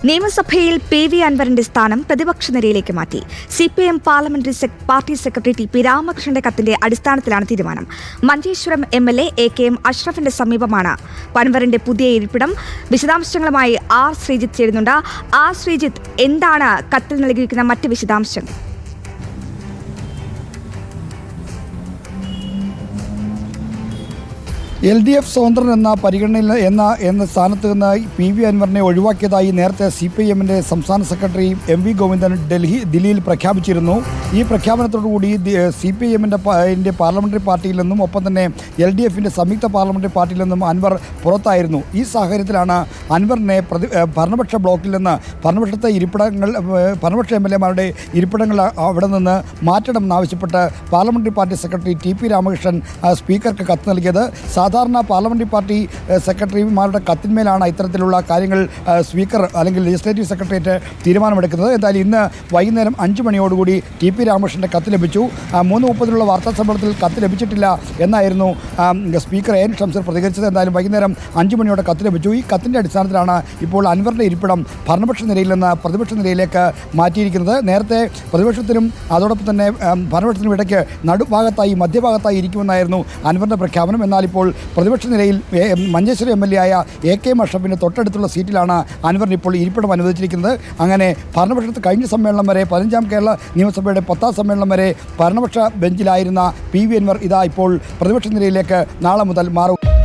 നിയമസഭയിൽ PV അൻവറിന്റെ സ്ഥാനം പ്രതിപക്ഷ നിരയിലേക്ക് മാറ്റി. CPM parliamentary party secretary TP രാമകൃഷ്ണന്റെ കത്തിന്റെ അടിസ്ഥാനത്തിലാണ് തീരുമാനം. മഞ്ചേശ്വരം MLA AKM അഷ്റഫിന്റെ സമീപമാണ് അൻവറിന്റെ പുതിയ ഇരിപ്പിടം. വിശദാംശങ്ങളുമായി R. ശ്രീജിത്ത് ചേരുന്നുണ്ട്. R. ശ്രീജിത്ത്, എന്താണ് കത്തിൽ നൽകിയിരിക്കുന്ന മറ്റ് വിശദാംശങ്ങൾ? LDF സ്വതന്ത്രൻ എന്ന പരിഗണനയിൽ എന്ന സ്ഥാനത്ത് നിന്ന് PV അൻവറിനെ ഒഴിവാക്കിയതായി നേരത്തെ CPM-ന്റെ സംസ്ഥാന സെക്രട്ടറി MV ഗോവിന്ദൻ ദില്ലിയിൽ പ്രഖ്യാപിച്ചിരുന്നു. ഈ പ്രഖ്യാപനത്തോടുകൂടി CPM-ന്റെ പാർലമെന്ററി പാർട്ടിയിൽ നിന്നും ഒപ്പം തന്നെ LDF-ന്റെ സംയുക്ത പാർലമെന്ററി പാർട്ടിയിൽ നിന്നും അൻവർ പുറത്തായിരുന്നു. ഈ സാഹചര്യത്തിലാണ് അൻവറിനെ ഭരണപക്ഷ ബ്ലോക്കിൽ നിന്ന് ഭരണപക്ഷ MLA-മാരുടെ ഇരിപ്പിടങ്ങൾ അവിടെ നിന്ന് മാറ്റണമെന്നാവശ്യപ്പെട്ട് parliamentary party secretary TP Ramakrishnan സ്പീക്കർക്ക് കത്ത് നൽകിയത്. സാധാരണ പാർലമെന്ററി പാർട്ടി സെക്രട്ടറിമാരുടെ കത്തിന്മേലാണ് ഇത്തരത്തിലുള്ള കാര്യങ്ങൾ സ്പീക്കർ അല്ലെങ്കിൽ ലെജിസ്ലേറ്റീവ് സെക്രട്ടേറിയറ്റ് തീരുമാനമെടുക്കുന്നത്. എന്തായാലും ഇന്ന് വൈകുന്നേരം 5 മണിയോടുകൂടി TP രാമകൃഷ്ണൻ്റെ കത്ത് ലഭിച്ചു. 3:30 വാർത്താ സമ്മേളനത്തിൽ കത്ത് ലഭിച്ചിട്ടില്ല എന്നായിരുന്നു സ്പീക്കർ AN ഷംസീർ പ്രതികരിച്ചത്. എന്തായാലും വൈകുന്നേരം 5 മണിയോടെ കത്ത് ലഭിച്ചു. ഈ കത്തിൻ്റെ അടിസ്ഥാനത്തിലാണ് ഇപ്പോൾ അൻവറിൻ്റെ ഇരിപ്പിടം ഭരണപക്ഷ നിരയിൽ നിന്ന് പ്രതിപക്ഷ നിരയിലേക്ക് മാറ്റിയിരിക്കുന്നത്. നേരത്തെ പ്രതിപക്ഷത്തിനും അതോടൊപ്പം തന്നെ ഭരണപക്ഷത്തിനും ഇടയ്ക്ക് നടുഭാഗത്തായി മധ്യഭാഗത്തായി ഇരിക്കുമെന്നായിരുന്നു അൻവറിൻ്റെ പ്രഖ്യാപനം. എന്നാൽ ഇപ്പോൾ പ്രതിപക്ഷ നിരയിൽ മഞ്ചേശ്വരം MLA ആയ AKM അഷ്റഫിൻ്റെ തൊട്ടടുത്തുള്ള സീറ്റിലാണ് അൻവറിന് ഇപ്പോൾ ഇരിപ്പിടം അനുവദിച്ചിരിക്കുന്നത്. അങ്ങനെ ഭരണപക്ഷത്ത് കഴിഞ്ഞ സമ്മേളനം വരെ 15ാം കേരള നിയമസഭയുടെ 10ാം സമ്മേളനം വരെ ഭരണപക്ഷ ബെഞ്ചിലായിരുന്ന PV അൻവർ ഇതാ ഇപ്പോൾ പ്രതിപക്ഷ നിരയിലേക്ക് നാളെ മുതൽ മാറും.